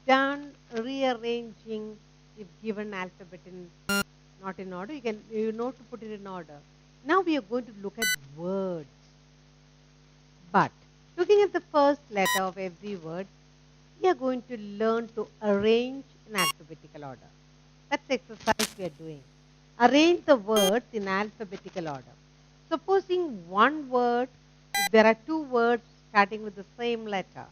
done rearranging if given alphabet in not in order. You know to put it in order. Now we are going to look at words. But looking at the first letter of every word, we are going to learn to arrange in alphabetical order. That's the exercise we are doing. Arrange the words in alphabetical order. Supposing one word, if there are two words starting with the same letter.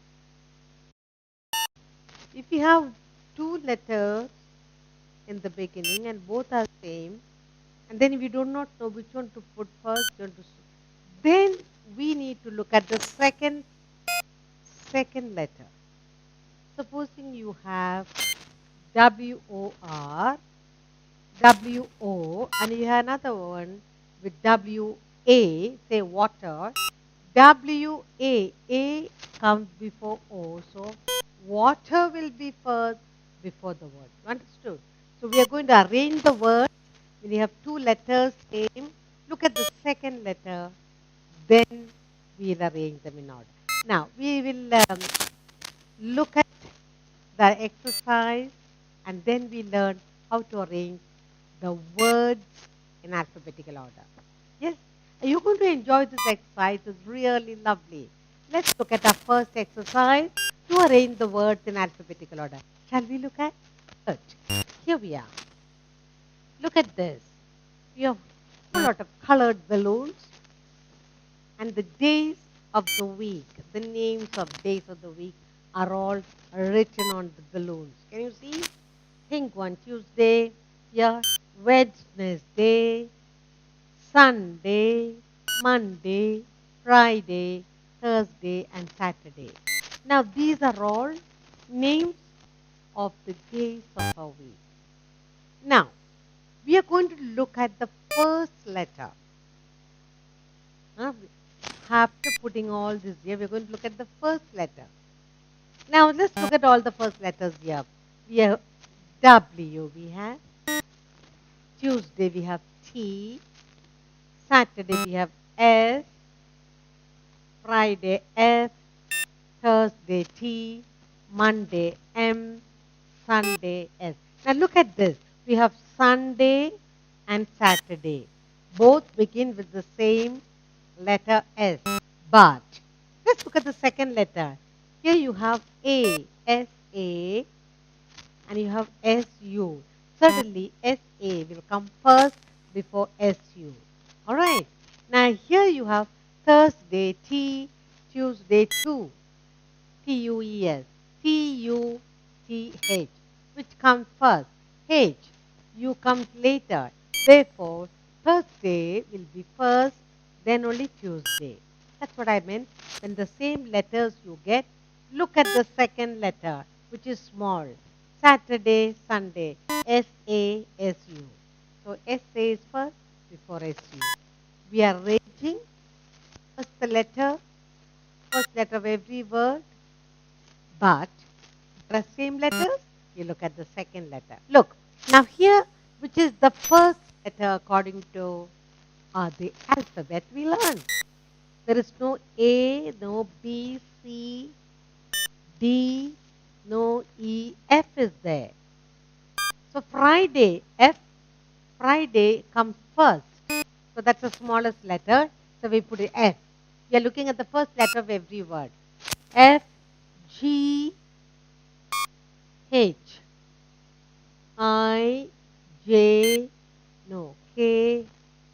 If you have two letters in the beginning and both are same, and then if you do not know which one to put first, then we need to look at the second letter. Supposing you have W-O-R, W-O, and you have another one with W-A, say water. W-A, A comes before O, so water will be first before the word. Understood? So we are going to arrange the word. When you have two letters same, look at the second letter, then we'll arrange them in order. Now, we will look at the exercise and then we learn how to arrange the words in alphabetical order. Yes? Are you going to enjoy this exercise? It's really lovely. Let's look at our first exercise to arrange the words in alphabetical order. Shall we look at it? Here we are. Look at this. We have a lot of colored balloons and the days of the week, the names of days of the week are all written on the balloons. Can you see? Think one, Tuesday, yeah, Wednesday, Sunday, Monday, Friday, Thursday, and Saturday. Now, these are all names of the days of our week. Now, we are going to look at the first letter. After putting all this here, we're going to look at the first letter. Now, let's look at all the first letters here. We have W, we have Tuesday, we have T, Saturday, we have S, Friday, F, Thursday, T, Monday, M, Sunday, S. Now, look at this. We have Sunday and Saturday. Both begin with the same letter S. But let's look at the second letter. Here you have A, S-A, and you have S-U. Certainly, S-A will come first before S-U. All right. Now, here you have Thursday, T, Tuesday, 2, T-U-E-S, T-U-T-H. Which comes first? H. U comes later. Therefore, Thursday will be first, then only Tuesday. That's what I meant. When the same letters you get, look at the second letter, which is small. Saturday, Sunday, S-A-S-U. So, S-A is first before S-U. We are arranging first letter of every word, but the same letters, you look at the second letter. Look, now here, which is the first letter according to the alphabet we learn. There is no A, no B, C, D, no E, F is there. So Friday, Friday comes first. So that's the smallest letter. So we put it F. We are looking at the first letter of every word. F, G, H, I, J, no, K,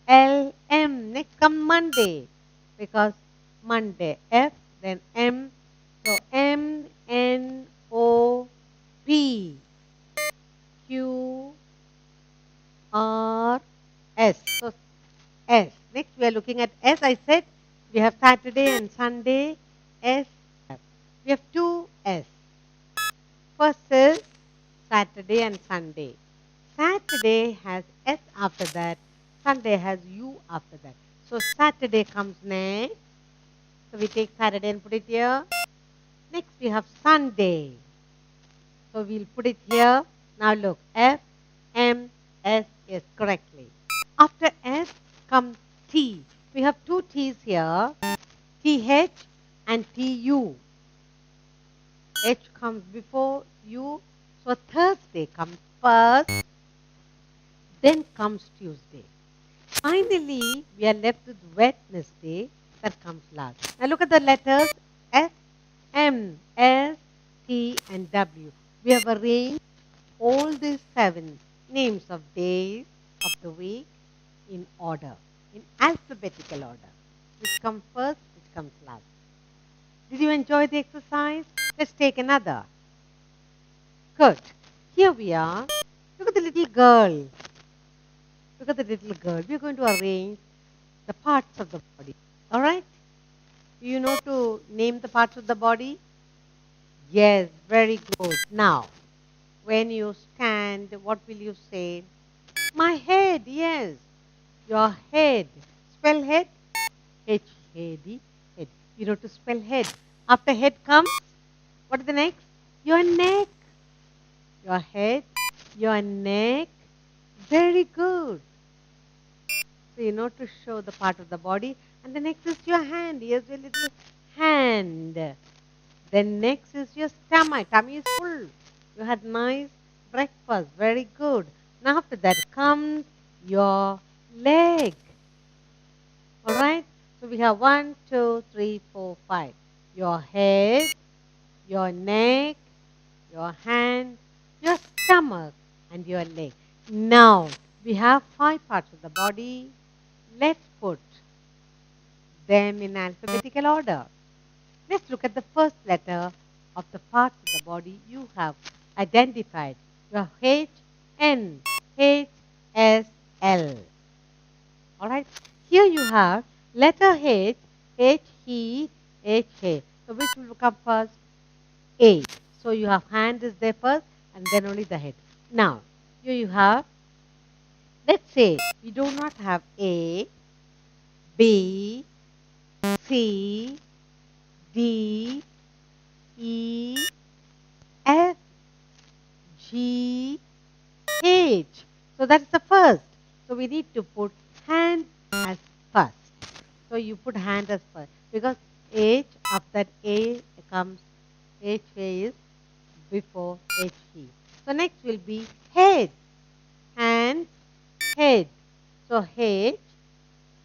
L, M. Next come Monday, because Monday, F, then M. So M, N, O, P, Q, R, S. So S. Next we are looking at S. I said we have Saturday and Sunday. S. We have two S. First is Saturday and Sunday. Saturday has S after that. Sunday has U after that. So Saturday comes next. So we take Saturday and put it here. Next we have Sunday. So we'll put it here. Now look, F, M, S is correctly. After S comes T. We have two T's here, TH and TU. H comes before U. So Thursday comes first, then comes Tuesday. Finally, we are left with Wednesday that comes last. Now look at the letters S, M, S, T and W. We have arranged all these 7 names of days of the week in order, in alphabetical order. Which comes first, which comes last. Did you enjoy the exercise? Let's take another. Good. Here we are. Look at the little girl. Look at the little girl. We're going to arrange the parts of the body. Alright? You know to name the parts of the body? Yes, very good. Now, when you stand, what will you say? My head, yes. Your head. Spell head? H-A-D, head. You know to spell head. After head comes, what is the next? Your neck. Your head, your neck. Very good. So you know to show the part of the body. And the next is your hand. Here's your little hand. Then next is your stomach. Tummy is full. You had nice breakfast. Very good. Now after that comes your leg. Alright? So we have 1, 2, 3, 4, 5. Your head, your neck, your hand, your stomach, and your leg. Now, we have 5 parts of the body. Let's put them in alphabetical order. Let's look at the first letter of the parts of the body you have identified. You have H, N, H, S, L. Alright. Here you have letter H, H, he, H, he. So which will come first? A. So you have hand is there first and then only the head. Now, here you have, let's say you do not have A, B, C, D, E, F, G, H. So that's the first. So we need to put hand as first. So you put hand as first because H after A comes H A is before H E. So next will be head, hand, head. So H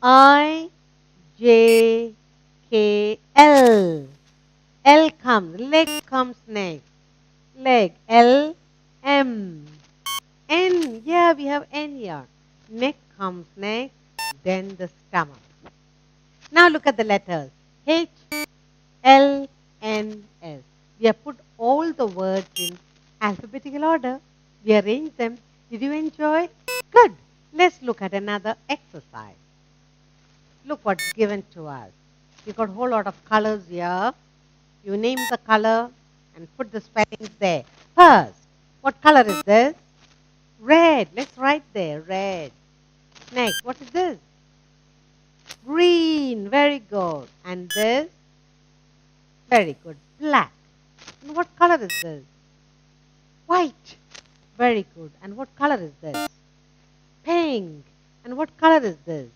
I J K L. L comes, leg comes next. Leg, L, M. N, yeah, we have N here. Neck comes next, then the stomach. Now look at the letters. H, L, N, S. We have put all the words in alphabetical order. We arranged them. Did you enjoy? Good. Let's look at another exercise. Look what's given to us. We've got a whole lot of colors here. You name the color and put the spellings there. First, what color is this? Red. Let's write there. Red. Next, what is this? Green. Very good. And this? Very good. Black. And what color is this? White. Very good. And what color is this? Pink. And what color is this?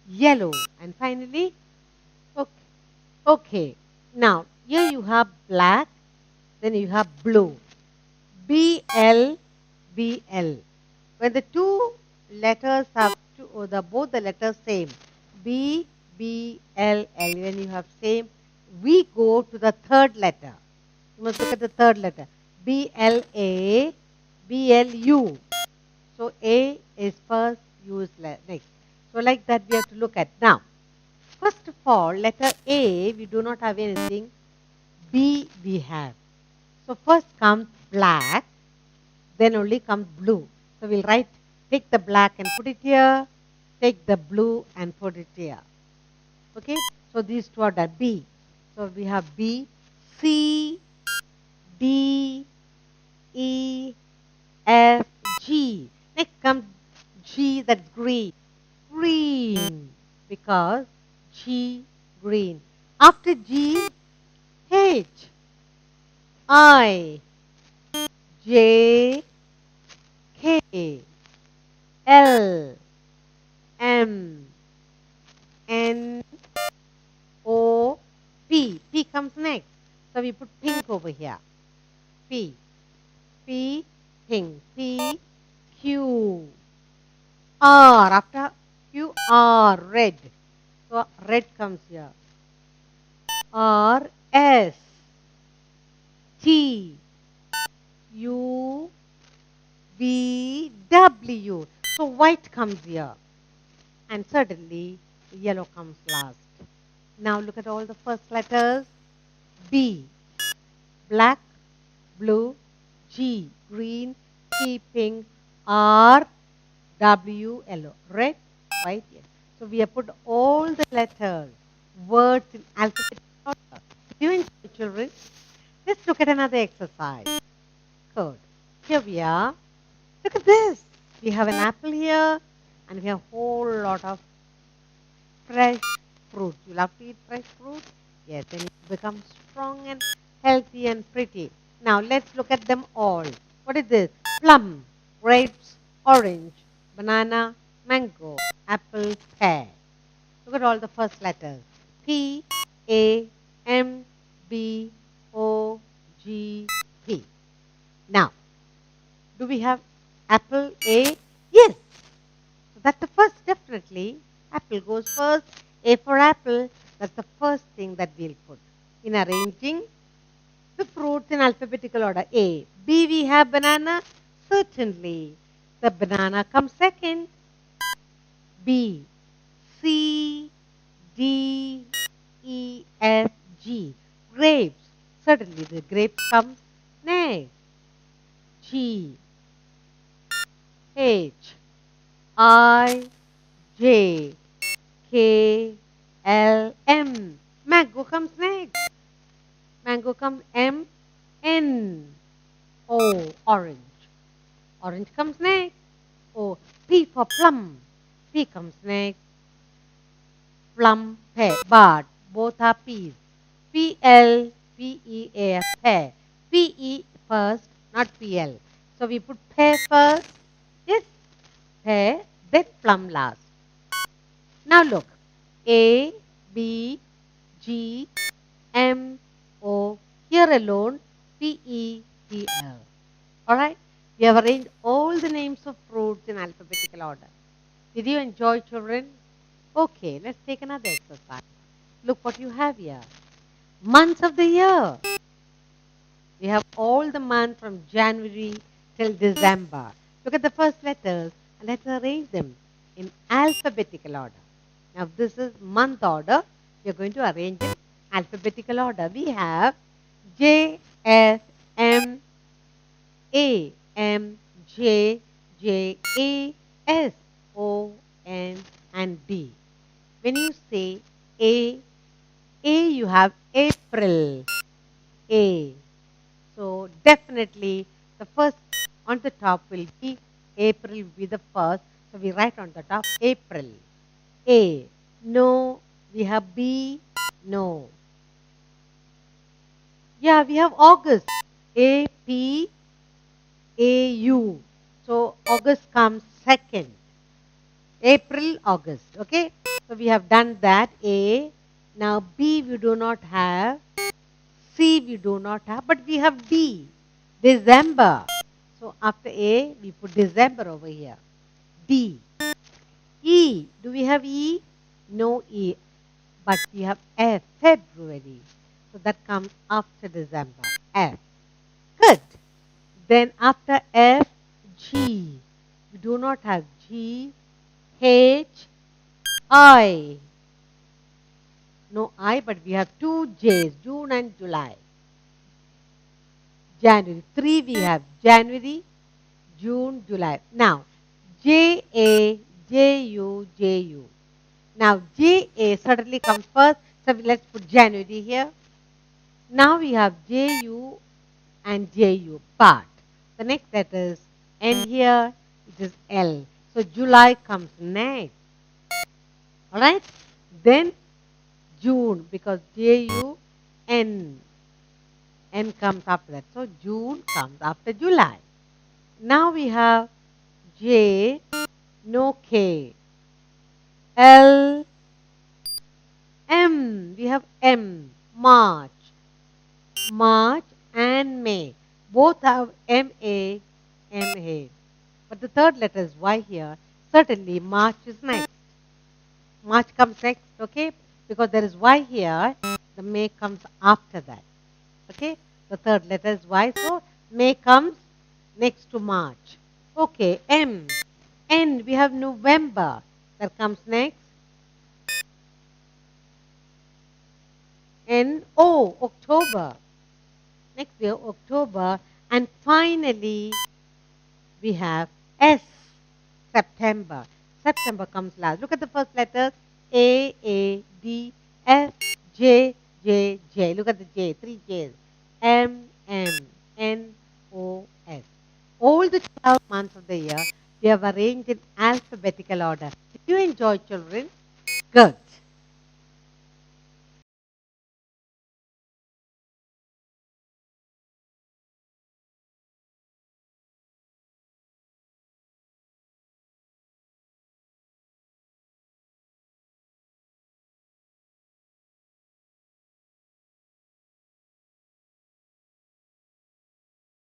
Yellow. And finally? Okay. Okay. Now, here you have black. Then you have blue. B-L, B-L. When the two letters have both the letters same, B, B, L, L, when you have same, we go to the third letter. You must look at the third letter. B, L, A, B, L, U. So A is first, U is next. So like that we have to look at. Now, first of all, letter A, we do not have anything. B, we have. So first comes black, then only comes blue. So we'll write, take the black and put it here, take the blue and put it here. Okay, so these two are the B. So we have B, C, D, E, F, G. Next comes G, that's green. Green, because G, green. After G, H, I, J, K, L, M, N, O, P. P comes next. So we put pink over here. P. P, pink. P, Q. R. After Q, R, red. So red comes here. R, S. T, U, V, W. So white comes here. And certainly yellow comes last. Now look at all the first letters. B, black, blue, G, green, P, pink, R, W, yellow, red, white, yellow. So we have put all the letters, words in alphabetical order. Do you enjoy, children? Let's look at another exercise. Good. Here we are. Look at this. We have an apple here and we have a whole lot of fresh fruit. You love to eat fresh fruit? Yes, then you become strong and healthy and pretty. Now let's look at them all. What is this? Plum, grapes, orange, banana, mango, apple, pear. Look at all the first letters. P, A, M, B, O, G, P. Now, do we have apple A? Yes. So that's the first, definitely. Apple goes first. A for apple. That's the first thing that we'll put in arranging the fruits in alphabetical order. A. B, we have banana. Certainly. The banana comes second. B. C, D, E, F, G. Grapes. Certainly the grapes comes next. G, H, I, J, K, L, M. Mango comes next. Mango comes M, N, O, orange. Orange comes next. O, P for plum. P comes next. Plum, pear, bud. Both are P's. P, L, P, E, A, pear. P, E first, not P, L. So we put pear first. Yes, pear, then plum last. Now look, A, B, G, M, O, here alone, P, E, P, L. Alright, we have arranged all the names of fruits in alphabetical order. Did you enjoy, children? Okay, let's take another exercise. Look what you have here. Months of the year. We have all the months from January till December. Look at the first letters and let's arrange them in alphabetical order. Now this is month order. We are going to arrange in alphabetical order. We have J, S, M, A, M, J, J, A, S, O, N and D. When you say A, you have April. A. So definitely the first on the top will be April will be the first. So we write on the top April. A. No. We have B. No. Yeah, we have August. A, P, A, U. So August comes second. April, August. Okay. So we have done that. A. Now B we do not have. C we do not have. But we have D. December. So after A we put December over here. D. E. Do we have E? No E. But we have F. February. So that comes after December. F. Good. Then after F, G. We do not have G. H. I. No I, but we have two J's, June and July. January. Three we have January, June, July. Now, J-A, J-U, J-U. Now, J-A certainly comes first. So let's put January here. Now we have J-U and J-U, part. The next letter is N here, it is L. So July comes next. Alright? Then June, because J-U-N. N comes after that. So June comes after July. Now we have J, no K. L, M. We have M, March. March and May. Both have M-A, M-A. But the third letter is Y here. Certainly March is next. March comes next, okay? Because there is Y here, the May comes after that. Okay? The third letter is Y, so May comes next to March. Okay, M. N, we have November. That comes next. N, O, October. Next we have October. And finally, we have S, September. September comes last. Look at the first letters. A, D, F, J, J, J. Look at the J, three J's. M, N, O, S. All the 12 months of the year, we have arranged in alphabetical order. Did you enjoy, children? Good.